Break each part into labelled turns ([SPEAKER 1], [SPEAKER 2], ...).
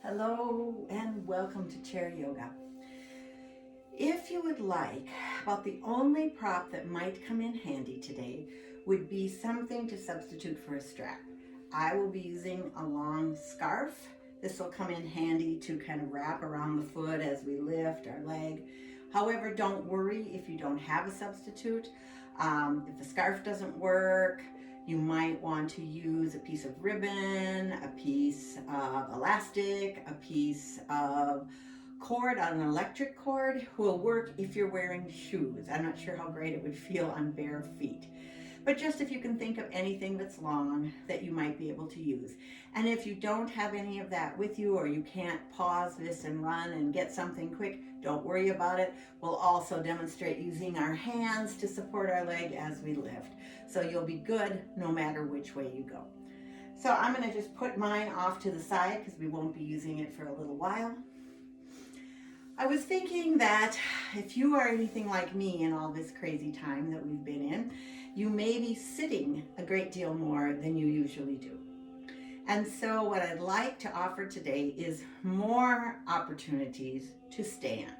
[SPEAKER 1] Hello and welcome to Chair Yoga. If you would like, about the only prop that might come in handy today would be something to substitute for a strap. I will be using a long scarf. This will come in handy to kind of wrap around the foot as we lift our leg. However, don't worry if you don't have a substitute. If the scarf doesn't work, you might want to use a piece of ribbon, a piece of elastic, a piece of cord on an electric cord will work if you're wearing shoes. I'm not sure how great it would feel on bare feet. But just if you can think of anything that's long that you might be able to use. And if you don't have any of that with you, or you can't pause this and run and get something quick, don't worry about it. We'll also demonstrate using our hands to support our leg as we lift. So you'll be good no matter which way you go. So I'm going to just put mine off to the side because we won't be using it for a little while. I was thinking that if you are anything like me in all this crazy time that we've been in, you may be sitting a great deal more than you usually do. And so what I'd like to offer today is more opportunities to stand.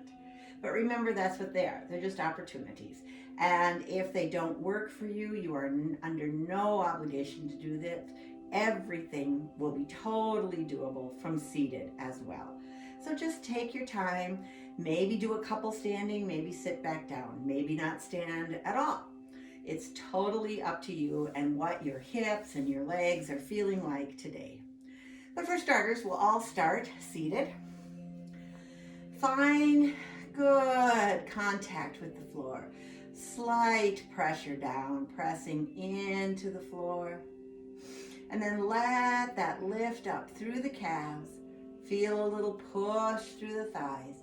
[SPEAKER 1] But remember, that's what they are. They're just opportunities. And if they don't work for you, you are under no obligation to do that. Everything will be totally doable from seated as well. So just take your time, maybe do a couple standing, maybe sit back down, maybe not stand at all. It's totally up to you and what your hips and your legs are feeling like today. But for starters, we'll all start seated. Find good contact with the floor. Slight pressure down, pressing into the floor. And then let that lift up through the calves. Feel a little push through the thighs.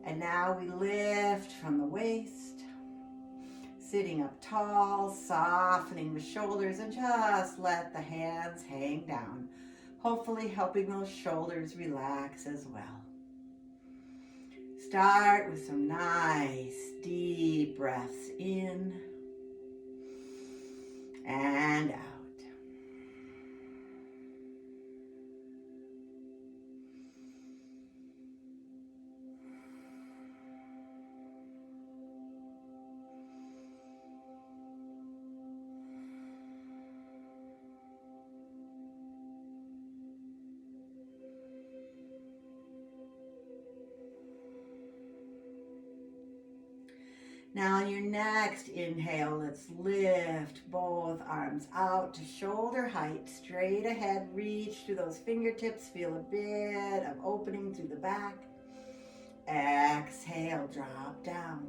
[SPEAKER 1] And now we lift from the waist, sitting up tall, softening the shoulders, and just let the hands hang down, hopefully helping those shoulders relax as well. Start with some nice deep breaths in and out. Now on your next inhale, let's lift both arms out to shoulder height, straight ahead, reach through those fingertips, feel a bit of opening through the back. Exhale, drop down.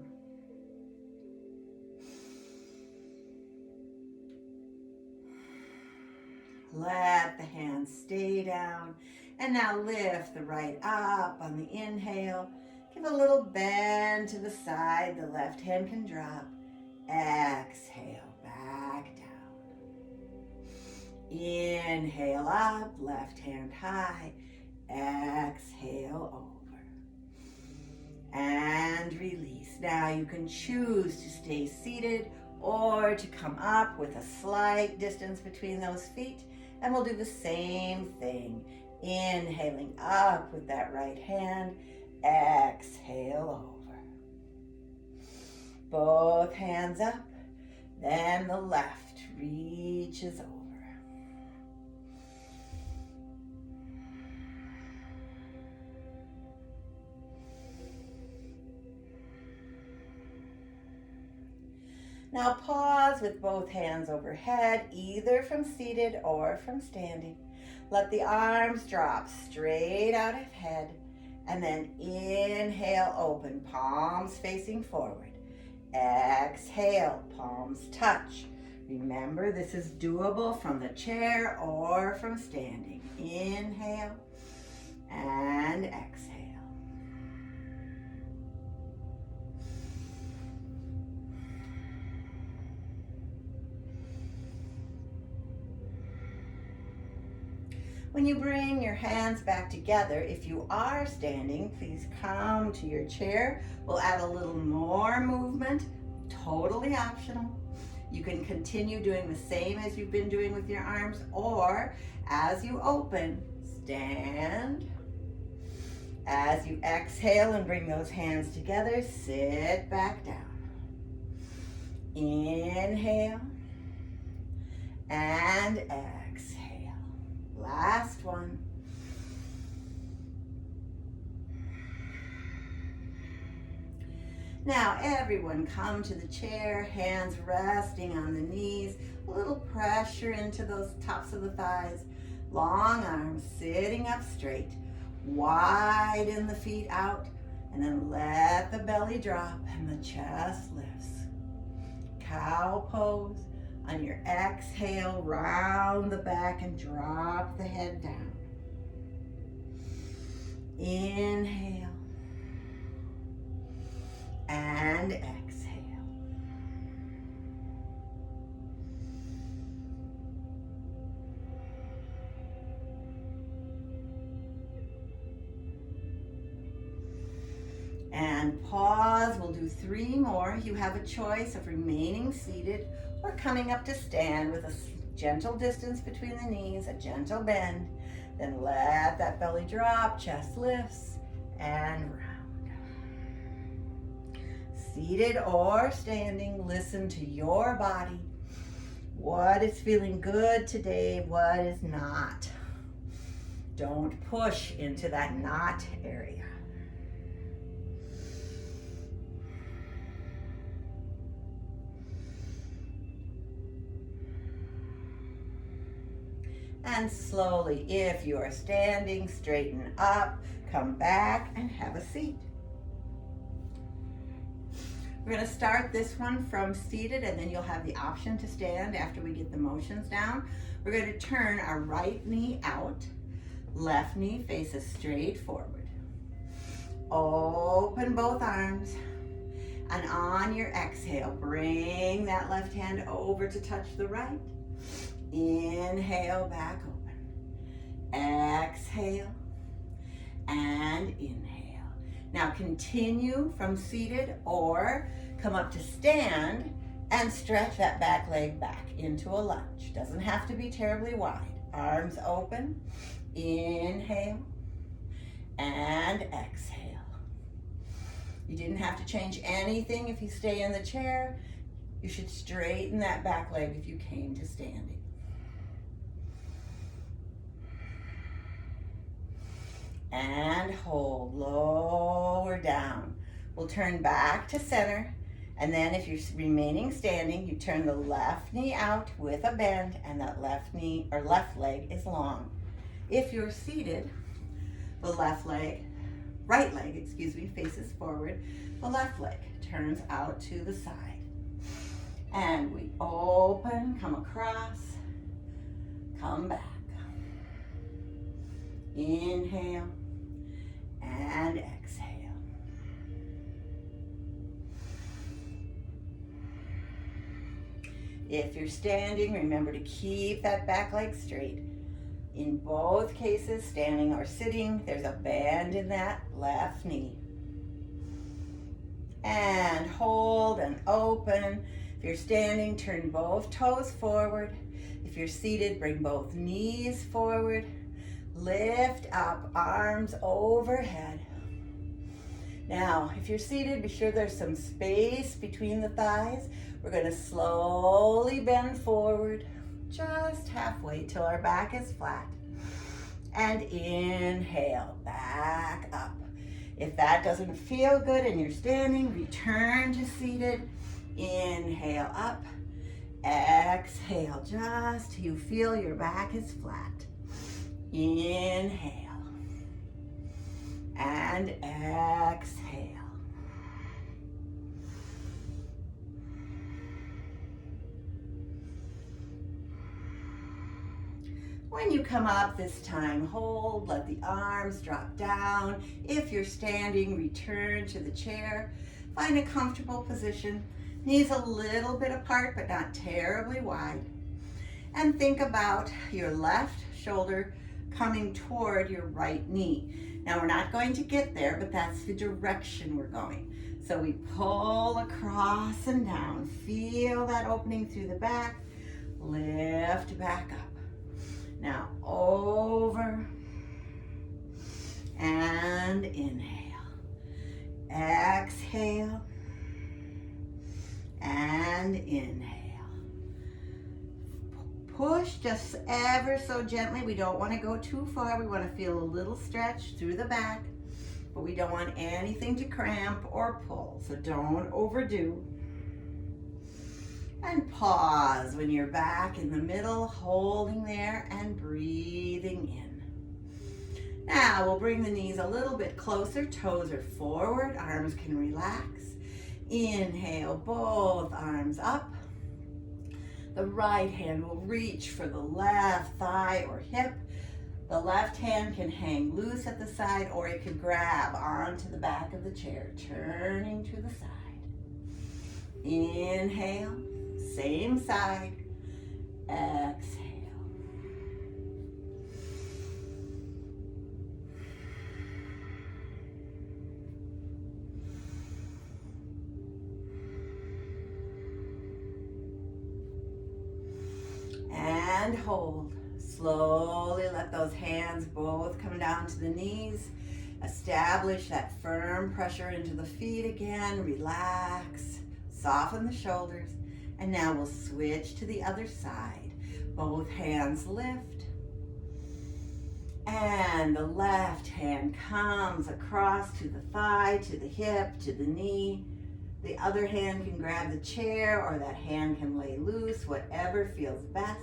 [SPEAKER 1] Let the hands stay down. And now lift the right up on the inhale. Give a little bend to the side. The left hand can drop. Exhale, back down. Inhale up, left hand high. Exhale over. And release. Now you can choose to stay seated or to come up with a slight distance between those feet. And we'll do the same thing. Inhaling up with that right hand. Exhale over. Both hands up. Then the left reaches over. Now pause with both hands overhead, either from seated or from standing. Let the arms drop straight out of head. And then inhale, open, palms facing forward. Exhale, palms touch. Remember, this is doable from the chair or from standing. Inhale and exhale. When you bring your hands back together, if you are standing, please come to your chair. We'll add a little more movement, totally optional. You can continue doing the same as you've been doing with your arms, or as you open, stand, As you exhale and bring those hands together, sit back down. Inhale and exhale. Last one. Now everyone come to the chair, hands resting on the knees, a little pressure into those tops of the thighs, long arms sitting up straight, widen the feet out, and then let the belly drop and the chest lifts. Cow pose. On your exhale, round the back and drop the head down. Inhale and exhale. And pause. We'll do 3 more. You have a choice of remaining seated or coming up to stand with a gentle distance between the knees, a gentle bend. Then let that belly drop, chest lifts, and round. Seated or standing, listen to your body. What is feeling good today? What is not? Don't push into that not area. And slowly, if you are standing, straighten up, come back and have a seat. We're going to start this one from seated, and then you'll have the option to stand after we get the motions down. We're going to turn our right knee out, left knee faces straight forward. Open both arms, and on your exhale, bring that left hand over to touch the right. Inhale, back open. Exhale and inhale. Now continue from seated or come up to stand and stretch that back leg back into a lunge. Doesn't have to be terribly wide. Arms open. Inhale and exhale. You didn't have to change anything if you stay in the chair. You should straighten that back leg if you came to standing. And hold, lower down. We'll turn back to center, and then if you're remaining standing, you turn the left knee out with a bend, and that left knee or left leg is long. If you're seated, the right leg, faces forward. The left leg turns out to the side. And we open, come across, come back. Inhale and exhale. If you're standing, remember to keep that back leg straight. In both cases, standing or sitting, there's a bend in that left knee. And hold and open. If you're standing, turn both toes forward. If you're seated, bring both knees forward. Lift up, arms overhead. Now, if you're seated, be sure there's some space between the thighs. We're going to slowly bend forward, just halfway till our back is flat. And inhale, back up. If that doesn't feel good and you're standing, return to seated. Inhale up. Exhale, just till you feel your back is flat. Inhale and exhale. When you come up this time, hold, let the arms drop down. If you're standing, return to the chair. Find a comfortable position. Knees a little bit apart, but not terribly wide. And think about your left shoulder coming toward your right knee. Now we're not going to get there, but that's the direction we're going. So we pull across and down. Feel that opening through the back. Lift back up. Now over And inhale. Exhale. And inhale. Push just ever so gently. We don't want to go too far. We want to feel a little stretch through the back, but we don't want anything to cramp or pull, so don't overdo. And pause when you're back in the middle, holding there and breathing in. Now we'll bring the knees a little bit closer, toes are forward, arms can relax. Inhale, both arms up. The right hand will reach for the left thigh or hip. The left hand can hang loose at the side, or it could grab onto the back of the chair, turning to the side. Inhale, same side. Exhale. And hold. Slowly let those hands both come down to the knees. Establish that firm pressure into the feet again. Relax. Soften the shoulders. And now we'll switch to the other side. Both hands lift. And the left hand comes across to the thigh, to the hip, to the knee. The other hand can grab the chair, or that hand can lay loose, whatever feels best.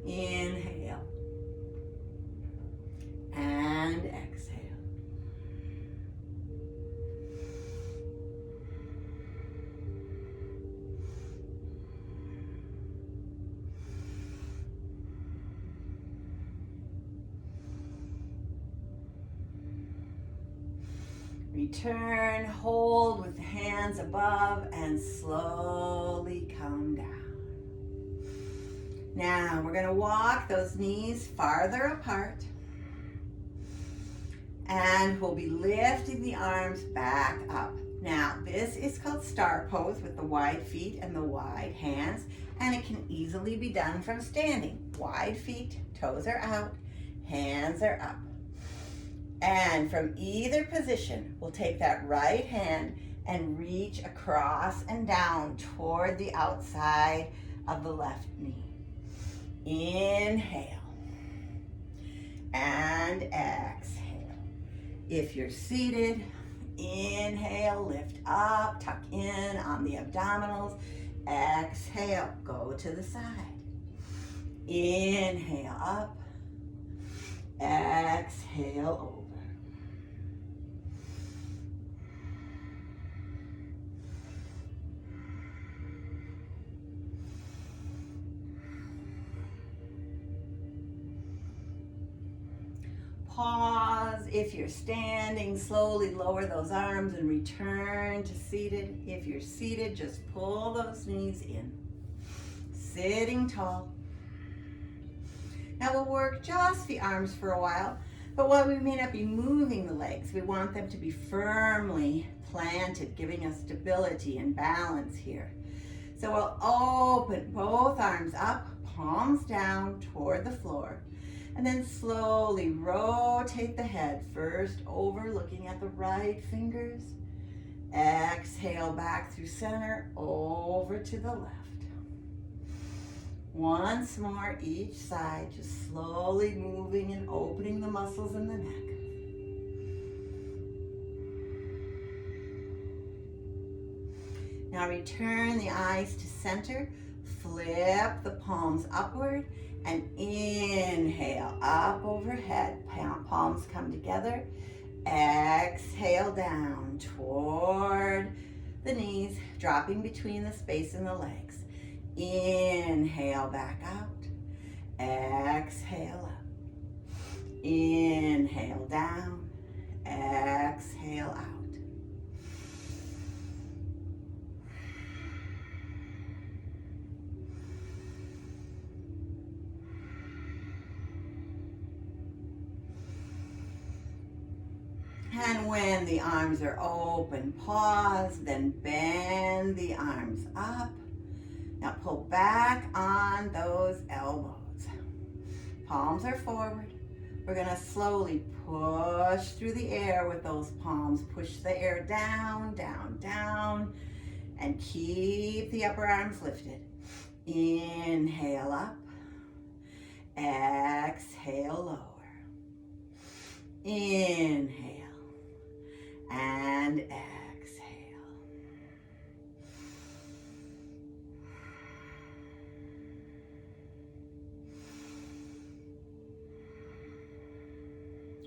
[SPEAKER 1] Inhale. And exhale. Return, hold with the hands above, and slowly come down. Now we're going to walk those knees farther apart, and we'll be lifting the arms back up. Now this is called star pose with the wide feet and the wide hands, and it can easily be done from standing. Wide feet, toes are out, hands are up. And from either position, we'll take that right hand and reach across and down toward the outside of the left knee. Inhale and exhale. If you're seated, inhale, lift up, tuck in on the abdominals. Exhale, go to the side. Inhale up, exhale over. Pause. If you're standing, slowly lower those arms and return to seated. If you're seated, just pull those knees in. Sitting tall. Now we'll work just the arms for a while, but while we may not be moving the legs, we want them to be firmly planted, giving us stability and balance here. So we'll open both arms up, palms down toward the floor. And then slowly rotate the head, first over, looking at the right fingers. Exhale back through center, over to the left. Once more each side, just slowly moving and opening the muscles in the neck. Now return the eyes to center, flip the palms upward, and inhale up overhead, palms come together. Exhale down toward the knees, dropping between the space in the legs. Inhale back out, exhale up. Inhale down, exhale out. And when the arms are open, pause, then bend the arms up. Now pull back on those elbows. Palms are forward. We're going to slowly push through the air with those palms. Push the air down, down, down, and keep the upper arms lifted. Inhale up. Exhale lower. Inhale and exhale.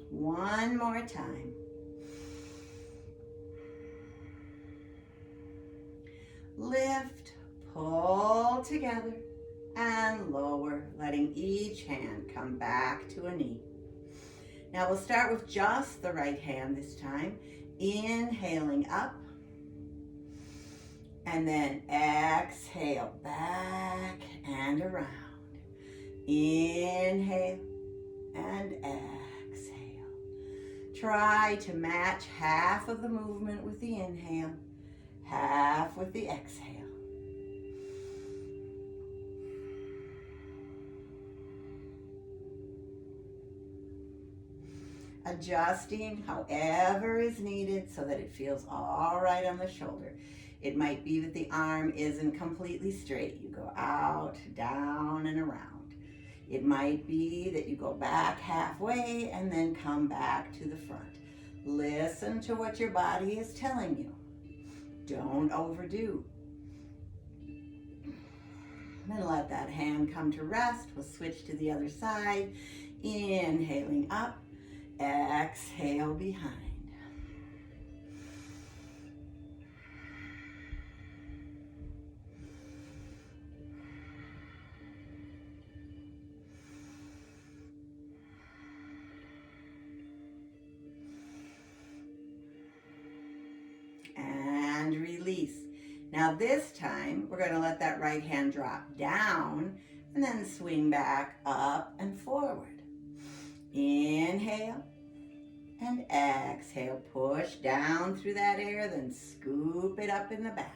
[SPEAKER 1] One more time. Lift, pull together, and lower, letting each hand come back to a knee. Now we'll start with just the right hand this time. Inhaling up, and then exhale back and around. Inhale and exhale. Try to match half of the movement with the inhale, half with the exhale. Adjusting however is needed so that it feels all right on the shoulder. It might be that the arm isn't completely straight. You go out, down, and around. It might be that you go back halfway and then come back to the front. Listen to what your body is telling you. Don't overdo. Then let that hand come to rest. We'll switch to the other side. Inhaling up. Exhale behind. And release. Now this time, we're going to let that right hand drop down and then swing back up and forward. Inhale and exhale. Push down through that air, then scoop it up in the back.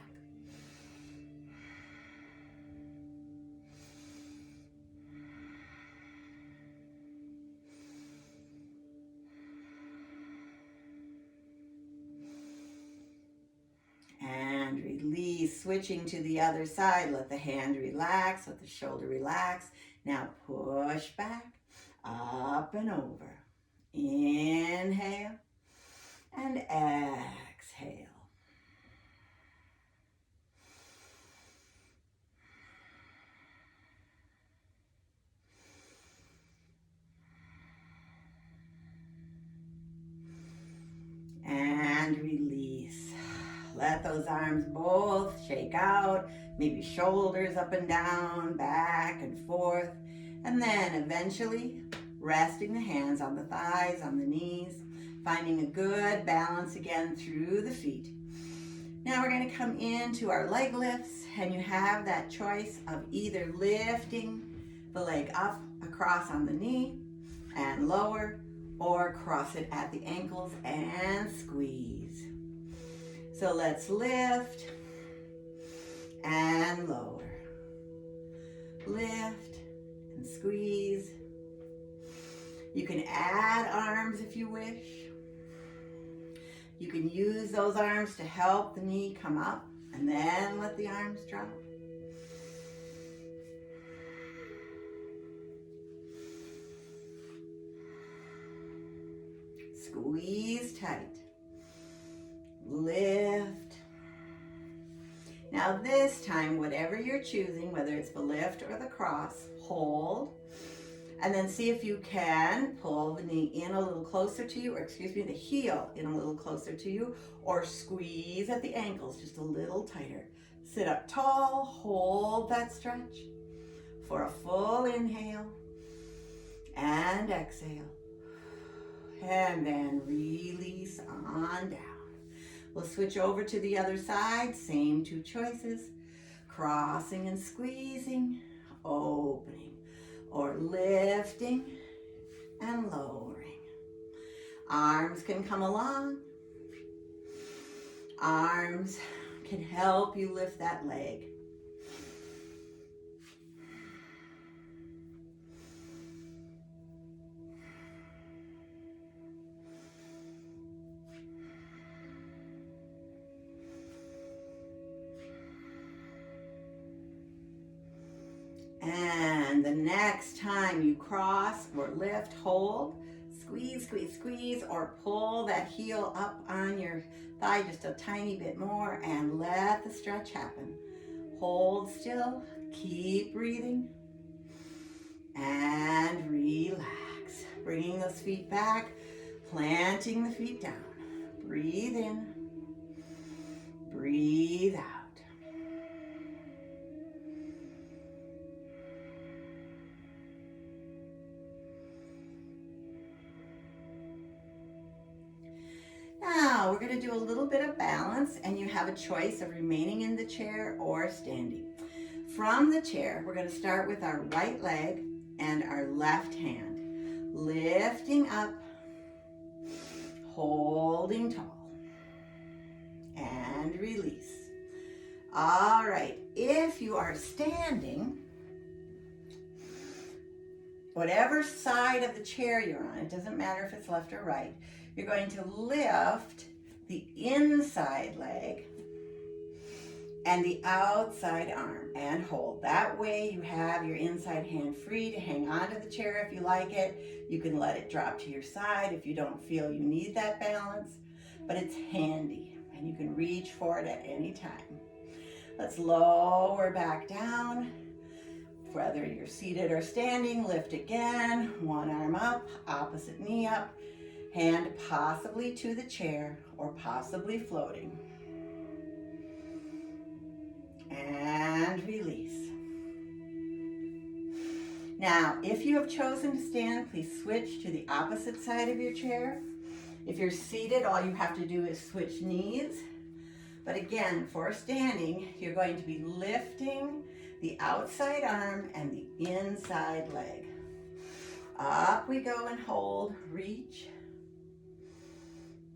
[SPEAKER 1] And release. Switching to the other side. Let the hand relax, let the shoulder relax. Now push back. Up and over. Inhale and exhale. And release. Let those arms both shake out. Maybe shoulders up and down, back and forth. And then eventually resting the hands on the thighs, on the knees, finding a good balance again through the feet. Now we're going to come into our leg lifts, and you have that choice of either lifting the leg up across on the knee and lower, or cross it at the ankles and squeeze. So let's lift and lower. Lift and squeeze. You can add arms if you wish. You can use those arms to help the knee come up and then let the arms drop. Squeeze tight. Lift. Now this time, whatever you're choosing, whether it's the lift or the cross, hold. And then see if you can pull the knee in a little closer to you, or excuse me, the heel in a little closer to you, or squeeze at the ankles just a little tighter. Sit up tall, hold that stretch for a full inhale and exhale. And then release on down. We'll switch over to the other side, same two choices. Crossing and squeezing, opening, or lifting and lowering. Arms can come along. Arms can help you lift that leg. And the next time you cross or lift, hold, squeeze, squeeze, squeeze, or pull that heel up on your thigh just a tiny bit more and let the stretch happen. Hold still, keep breathing, and relax. Bringing those feet back, planting the feet down. Breathe in, breathe out. Now we're going to do a little bit of balance, and you have a choice of remaining in the chair or standing. From the chair, we're going to start with our right leg and our left hand. Lifting up, holding tall, and release. All right, if you are standing, whatever side of the chair you're on, it doesn't matter if it's left or right, you're going to lift the inside leg and the outside arm and hold. That way you have your inside hand free to hang onto the chair if you like it. You can let it drop to your side if you don't feel you need that balance, but it's handy and you can reach for it at any time. Let's lower back down. Whether you're seated or standing, lift again. One arm up, opposite knee up, hand possibly to the chair or possibly floating. And release. Now, if you have chosen to stand, please switch to the opposite side of your chair. If you're seated, all you have to do is switch knees. But again, for standing, you're going to be lifting the outside arm and the inside leg. Up we go and hold, reach.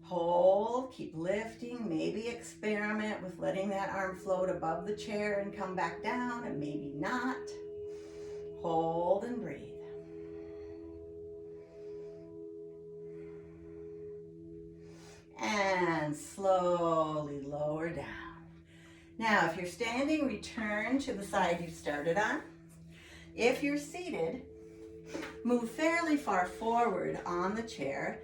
[SPEAKER 1] Hold, keep lifting, maybe experiment with letting that arm float above the chair and come back down, and maybe not. Hold and breathe. And slowly lower down. Now, if you're standing, return to the side you started on. If you're seated, move fairly far forward on the chair,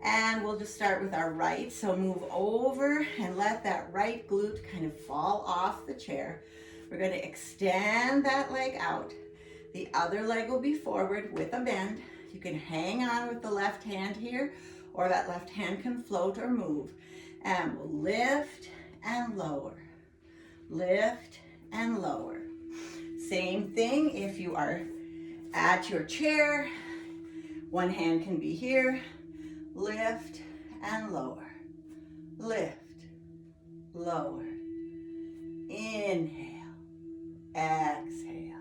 [SPEAKER 1] and we'll just start with our right. So move over and let that right glute kind of fall off the chair. We're going to extend that leg out. The other leg will be forward with a bend. You can hang on with the left hand here, or that left hand can float or move. And we'll lift and lower. Lift and lower. Same thing if you are at your chair. One hand can be here. Lift and lower. Lift, lower. Inhale, exhale.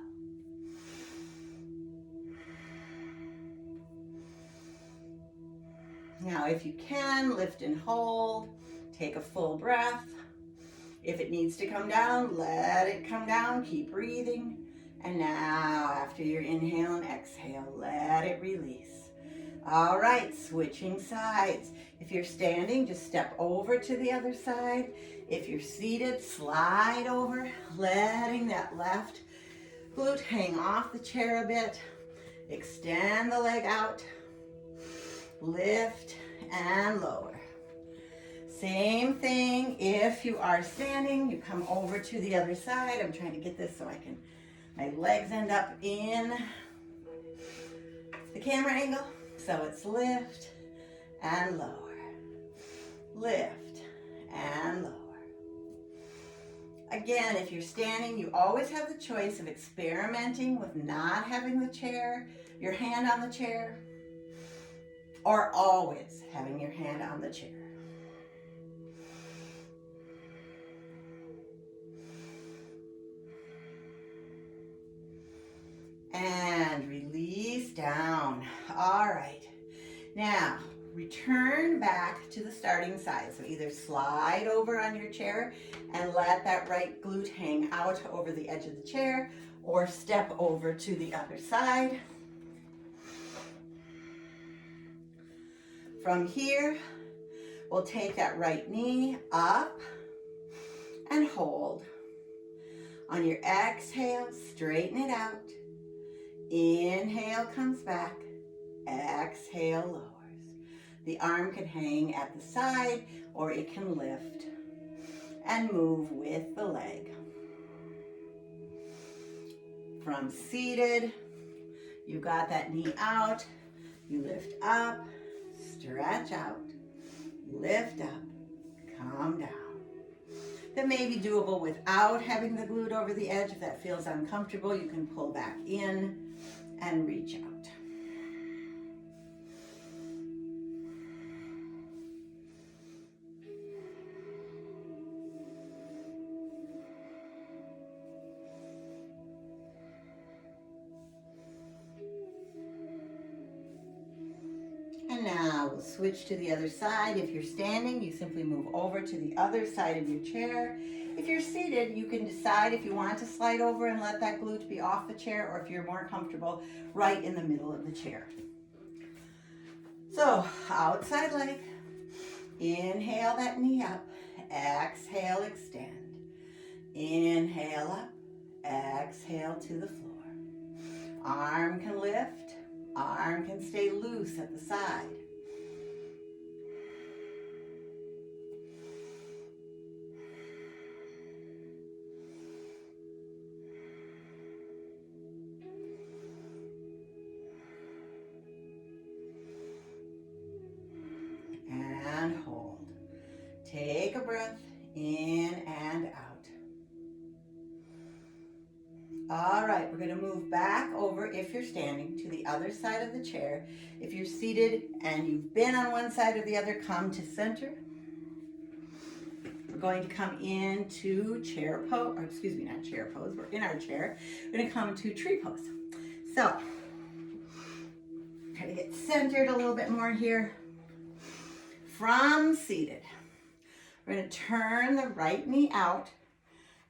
[SPEAKER 1] Now, if you can, lift and hold. Take a full breath. If it needs to come down, let it come down. Keep breathing. And now, after your inhale and exhale, let it release. All right, switching sides. If you're standing, just step over to the other side. If you're seated, slide over, letting that left glute hang off the chair a bit. Extend the leg out. Lift and lower. Same thing if you are standing, you come over to the other side. I'm trying to get this so my legs end up in the camera angle. So it's lift and lower, lift and lower. Again, if you're standing, you always have the choice of experimenting with not having your hand on the chair, or always having your hand on the chair. And release down. All right. Now, return back to the starting side. So either slide over on your chair and let that right glute hang out over the edge of the chair, or step over to the other side. From here, we'll take that right knee up and hold. On your exhale, straighten it out. Inhale comes back. Exhale lowers. The arm can hang at the side or it can lift and move with the leg. From seated, you've got that knee out. You lift up, stretch out, lift up, calm down. That may be doable without having the glute over the edge. If that feels uncomfortable, you can pull back in and reach out. And now we'll switch to the other side. If you're standing, you simply move over to the other side of your chair. If you're seated, you can decide if you want to slide over and let that glute be off the chair, or if you're more comfortable, right in the middle of the chair. So, outside leg. Inhale that knee up. Exhale, extend. Inhale up. Exhale to the floor. Arm can lift. Arm can stay loose at the side. And hold. Take a breath in and out. All right, we're going to move back over, if you're standing, to the other side of the chair. If you're seated and you've been on one side or the other, come to center. We're going to come into chair pose, or excuse me, not chair pose, we're in our chair. We're going to come to tree pose. So, try to get centered a little bit more here. From seated, we're going to turn the right knee out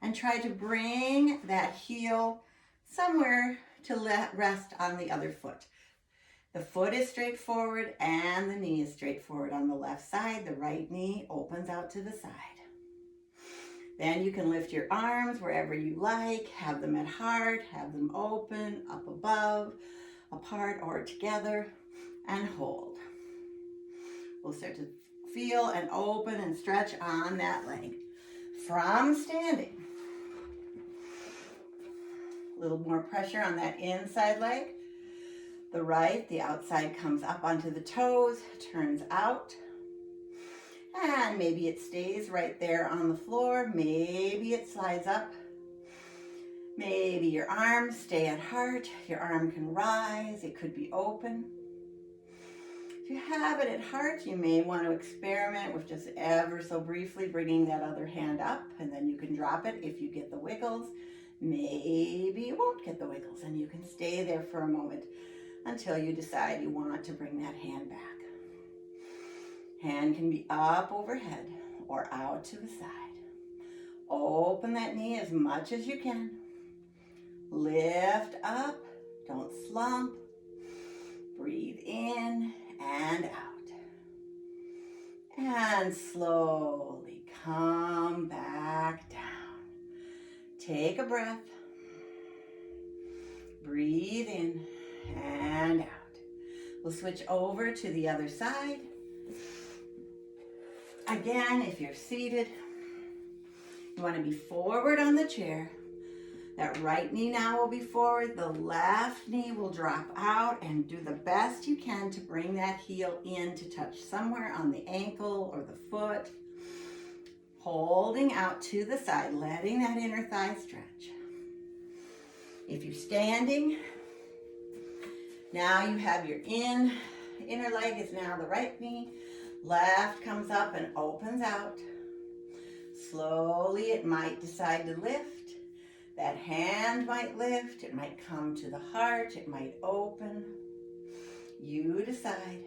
[SPEAKER 1] and try to bring that heel somewhere to rest on the other foot. The foot is straight forward and the knee is straight forward on the left side. The right knee opens out to the side. Then you can lift your arms wherever you like, have them at heart, have them open, up above, apart or together, and hold. We'll start to feel and open and stretch on that leg. From standing, a little more pressure on that inside leg. The right, the outside comes up onto the toes, turns out. And maybe it stays right there on the floor. Maybe it slides up. Maybe your arms stay at heart. Your arm can rise. It could be open. If you have it at heart, you may want to experiment with just ever so briefly bringing that other hand up, and then you can drop it if you get the wiggles. Maybe you won't get the wiggles, and you can stay there for a moment until you decide you want to bring that hand back. Hand can be up overhead or out to the side. Open that knee as much as you can. Lift up, don't slump. Breathe in and out. And slowly come back down. Take a breath. Breathe in and out. We'll switch over to the other side. Again, if you're seated, you want to be forward on the chair. That right knee now will be forward. The left knee will drop out, and do the best you can to bring that heel in to touch somewhere on the ankle or the foot. Holding out to the side, letting that inner thigh stretch. If you're standing, now you have your inner leg is now the right knee. Left comes up and opens out. Slowly it might decide to lift. That hand might lift, it might come to the heart, it might open. You decide.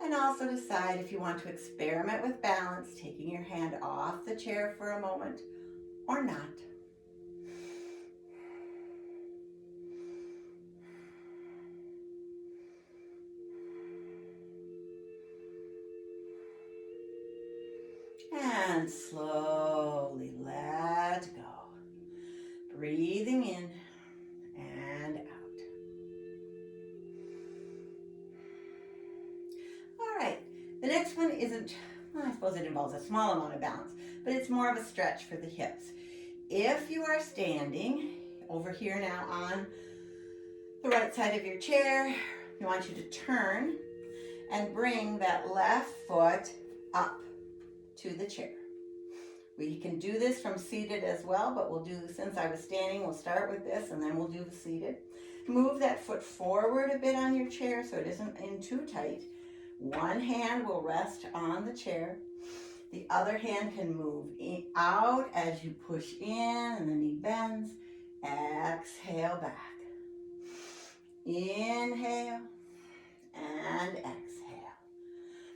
[SPEAKER 1] And also decide if you want to experiment with balance, taking your hand off the chair for a moment or not. And slowly let go. Breathing in and out. isn't, well, I suppose it involves a small amount of balance, but it's more of a stretch for the hips. If you are standing over here now on the right side of your chair, we want you to turn and bring that left foot up to the chair. We can do this from seated as well, but we'll do, since I was standing, we'll start with this and then we'll do the seated. Move that foot forward a bit on your chair so it isn't in too tight. One hand will rest on the chair. The other hand can move out as you push in and the knee bends. Exhale back. Inhale and exhale.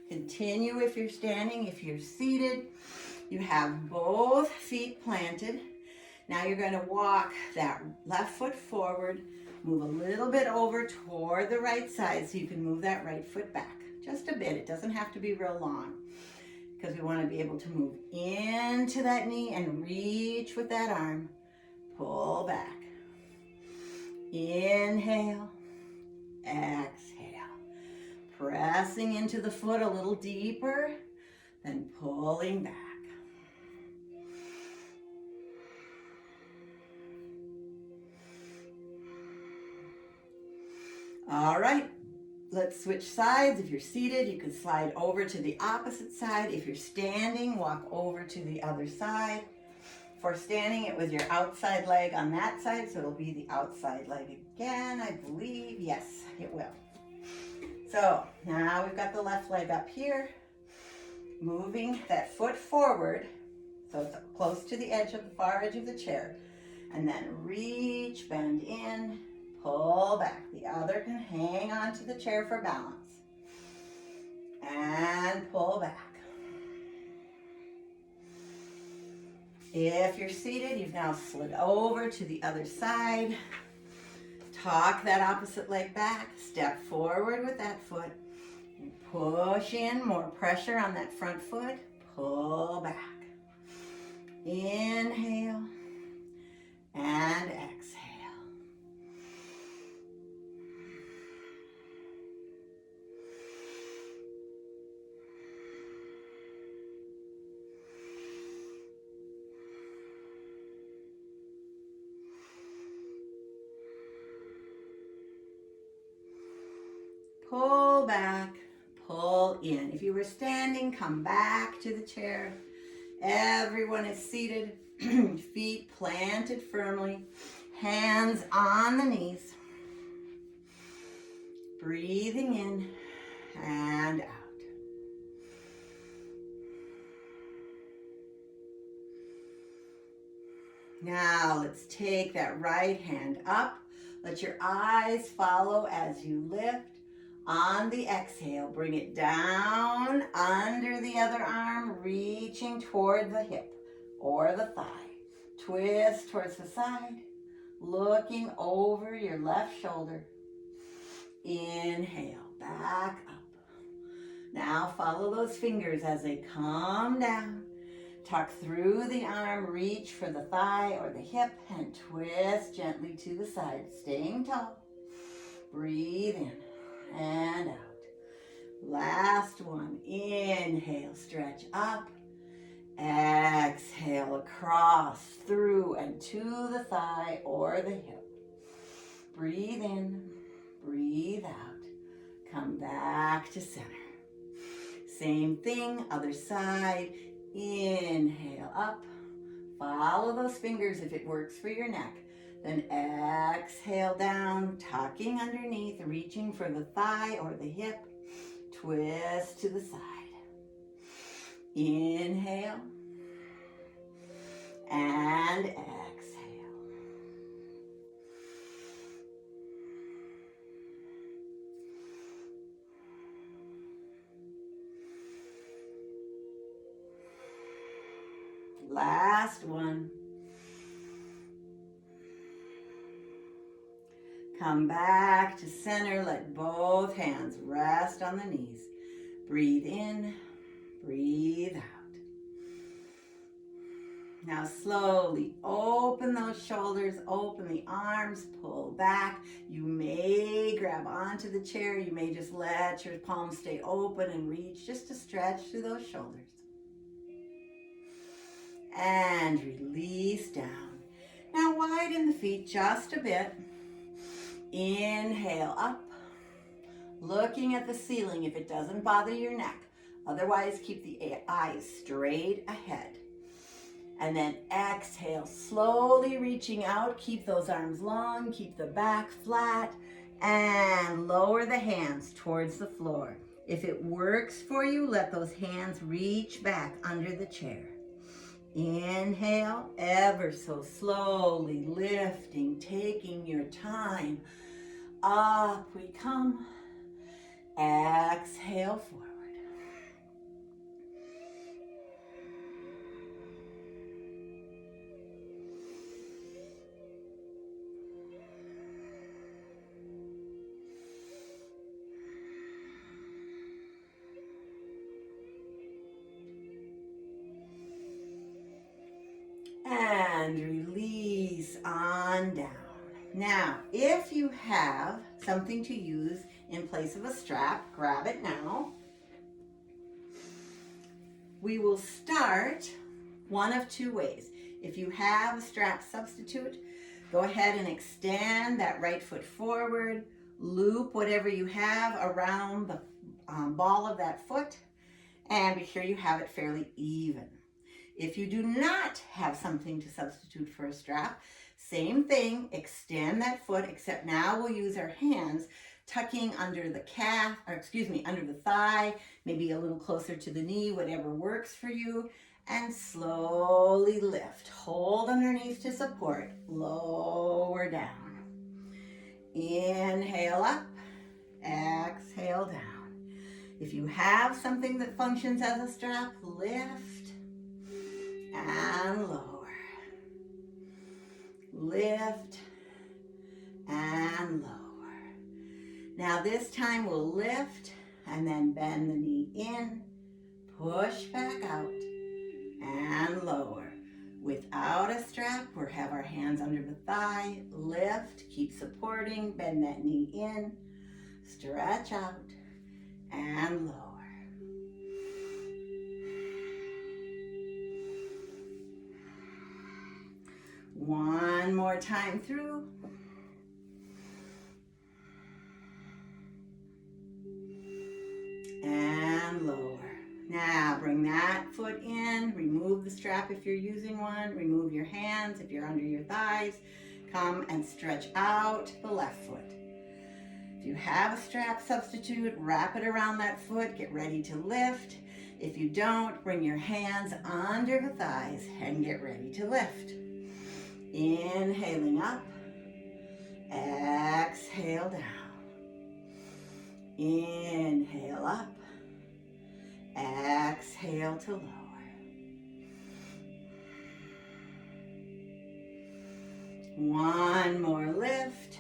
[SPEAKER 1] Continue if you're standing. If you're seated, you have both feet planted. Now you're going to walk that left foot forward, move a little bit over toward the right side so you can move that right foot back. Just a bit. It doesn't have to be real long because we want to be able to move into that knee and reach with that arm. Pull back. Inhale. Exhale. Pressing into the foot a little deeper, then pulling back. All right, let's switch sides. If you're seated, you can slide over to the opposite side. If you're standing, walk over to the other side. For standing, it was your outside leg on that side, so it'll be the outside leg again, I believe. Yes, it will. So now we've got the left leg up here, moving that foot forward, so it's close to the edge of the far edge of the chair, and then reach, bend in, pull back. The other can hang onto the chair for balance. And pull back. If you're seated, you've now slid over to the other side. Tuck that opposite leg back. Step forward with that foot. And push in, more pressure on that front foot. Pull back. Inhale and exhale. Pull back, pull in. If you were standing, come back to the chair. Everyone is seated, feet planted firmly, hands on the knees. Breathing in and out. Now let's take that right hand up. Let your eyes follow as you lift. On the exhale, bring it down under the other arm, reaching toward the hip or the thigh. Twist towards the side, looking over your left shoulder. Inhale, back up. Now follow those fingers as they come down. Tuck through the arm, reach for the thigh or the hip, and twist gently to the side, staying tall. Breathe in and out. Last one. Inhale, stretch up. Exhale, across, through, and to the thigh or the hip. Breathe in, breathe out. Come back to center. Same thing, other side. Inhale up. Follow those fingers if it works for your neck. Then exhale down, tucking underneath, reaching for the thigh or the hip. Twist to the side. Inhale. And exhale. Last one. Come back to center. Let both hands rest on the knees. Breathe in, breathe out. Now slowly open those shoulders, open the arms, pull back. You may grab onto the chair. You may just let your palms stay open and reach just to stretch through those shoulders. And release down. Now widen the feet just a bit. Inhale up, looking at the ceiling if it doesn't bother your neck. Otherwise, keep the eyes straight ahead. And then exhale, slowly reaching out. Keep those arms long, keep the back flat, and lower the hands towards the floor. If it works for you, let those hands reach back under the chair. Inhale, ever so slowly lifting, taking your time. Up we come. Exhale forward. And release on down. Now, if you have something to use in place of a strap, grab it now. We will start one of two ways. If you have a strap substitute, go ahead and extend that right foot forward, loop whatever you have around the ball of that foot, and be sure you have it fairly even. If you do not have something to substitute for a strap, same thing, extend that foot, except now we'll use our hands tucking under the calf, under the thigh, maybe a little closer to the knee, whatever works for you, and slowly lift. Hold underneath to support, lower down. Inhale up, exhale down. If you have something that functions as a strap, lift and lower. Lift and lower. Now this time we'll lift and then bend the knee in, push back out and lower. Without a strap, we'll have our hands under the thigh, lift, keep supporting, bend that knee in, stretch out and lower. One more time through. And lower. Now bring that foot in, remove the strap if you're using one, remove your hands if you're under your thighs. Come and stretch out the left foot. If you have a strap substitute, wrap it around that foot, get ready to lift. If you don't, bring your hands under the thighs and get ready to lift. Inhaling up, exhale down. Inhale up, exhale to lower. One more lift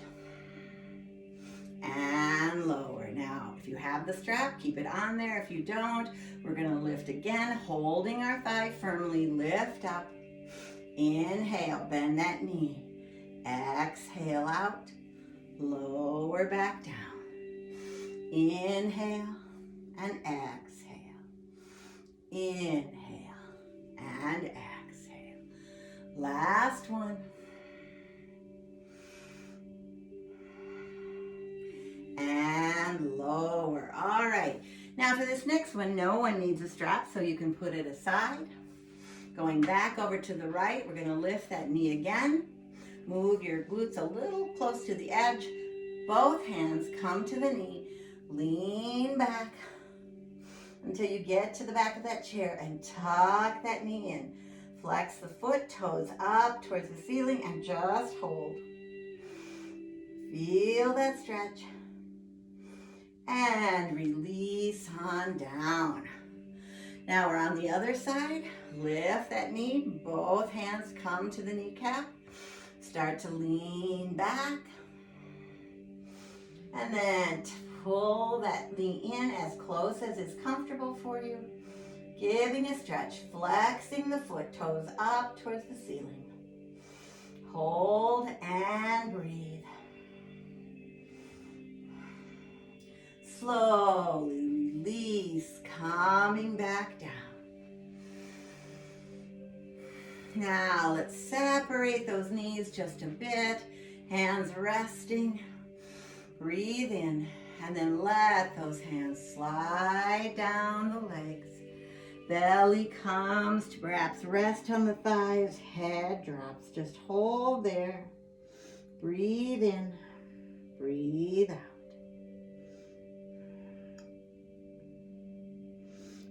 [SPEAKER 1] and lower. Now, if you have the strap, keep it on there. If you don't, we're going to lift again, holding our thigh firmly. Lift up. Inhale, bend that knee. Exhale out, lower back down. Inhale and exhale. Inhale and exhale. Last one. And lower. All right. Now for this next one, no one needs a strap, so you can put it aside. Going back over to the right, we're going to lift that knee again. Move your glutes a little close to the edge. Both hands come to the knee. Lean back until you get to the back of that chair and tuck that knee in. Flex the foot, toes up towards the ceiling, and just hold. Feel that stretch. And release on down. Now we're on the other side. Lift that knee. Both hands come to the kneecap. Start to lean back. And then pull that knee in as close as is comfortable for you. Giving a stretch, flexing the foot toes up towards the ceiling. Hold and breathe. Slowly release, coming back down. Now let's separate those knees just a bit, hands resting. Breathe in, and then let those hands slide down the legs. Belly comes to perhaps rest on the thighs, head drops. Just hold there. Breathe in, breathe out.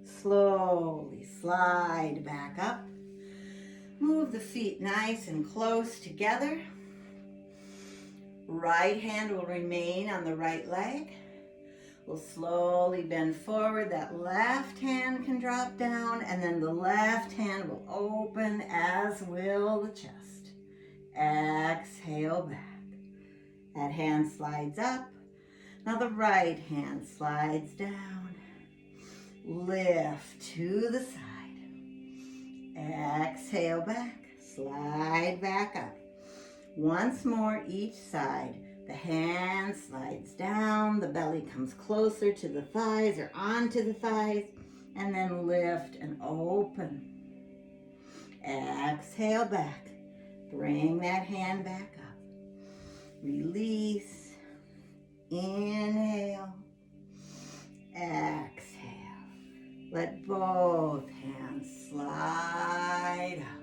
[SPEAKER 1] Slowly slide back up. Move the feet nice and close together. Right hand will remain on the right leg. We'll slowly bend forward. That left hand can drop down, and then the left hand will open, as will the chest. Exhale back. That hand slides up. Now the right hand slides down. Lift to the side. Exhale back. Slide back up. Once more each side. The hand slides down, the belly comes closer to the thighs or onto the thighs, and then lift and open. Exhale back. Bring that hand back up. Release. Inhale. Exhale. Let both hands slide up.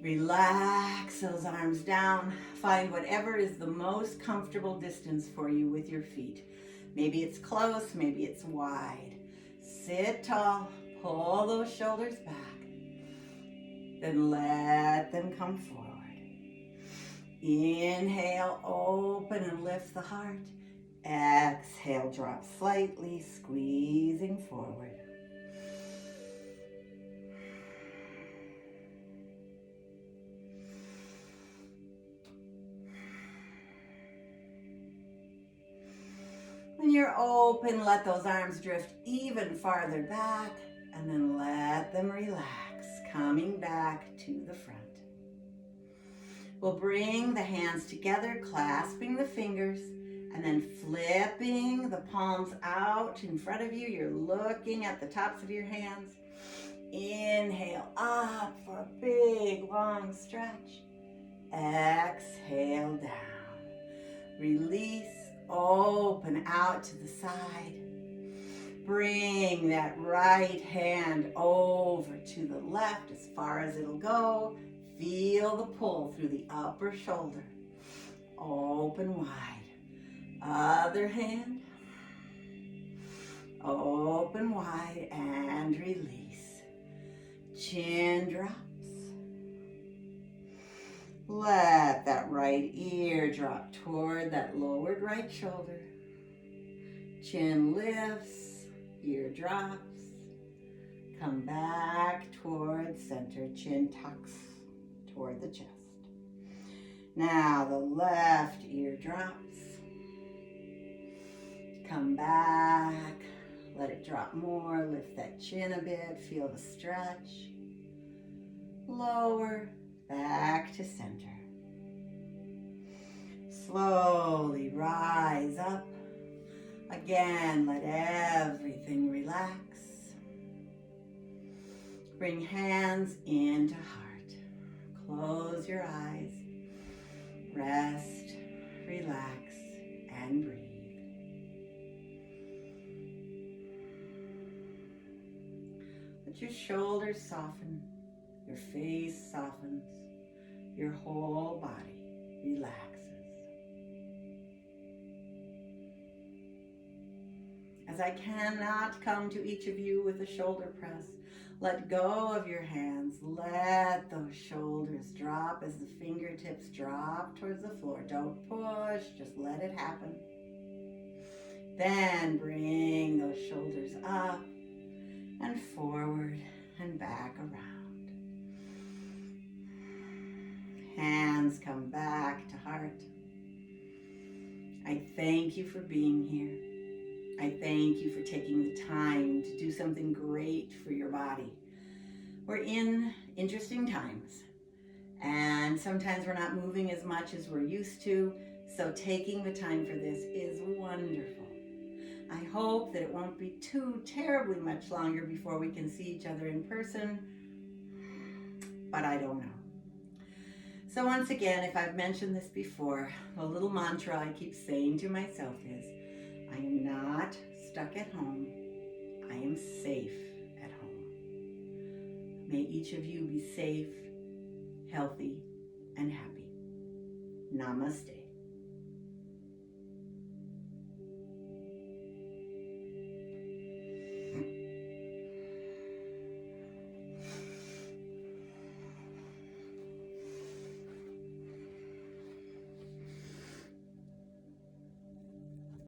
[SPEAKER 1] Relax those arms down. Find whatever is the most comfortable distance for you with your feet. Maybe it's close, maybe it's wide. Sit tall, pull those shoulders back. Then let them come forward. Inhale, open and lift the heart. Exhale, drop slightly, squeezing forward. When you're open, let those arms drift even farther back, and then let them relax, coming back to the front. We'll bring the hands together, clasping the fingers, and then flipping the palms out in front of you. You're looking at the tops of your hands. Inhale up for a big, long stretch. Exhale down. Release. Open out to the side. Bring that right hand over to the left as far as it'll go. Feel the pull through the upper shoulder. Open wide. Other hand. Open wide and release. Chin drops. Let that right ear drop toward that lowered right shoulder. Chin lifts, ear drops. Come back toward center. Chin tucks toward the chest. Now the left ear drops. Come back. Let it drop more. Lift that chin a bit. Feel the stretch. Lower. Back to center. Slowly rise up. Again, let everything relax. Bring hands into heart. Close your eyes. Rest, relax, and breathe. Let your shoulders soften. Your face softens. Your whole body relaxes. As I cannot come to each of you with a shoulder press, let go of your hands. Let those shoulders drop as the fingertips drop towards the floor. Don't push, just let it happen. Then bring those shoulders up and forward and back around. Hands come back to heart. I thank you for being here. I thank you for taking the time to do something great for your body. We're in interesting times, and sometimes we're not moving as much as we're used to, so taking the time for this is wonderful. I hope that it won't be too terribly much longer before we can see each other in person, but I don't know. So once again, if I've mentioned this before, the little mantra I keep saying to myself is, I am not stuck at home. I am safe at home. May each of you be safe, healthy, and happy. Namaste.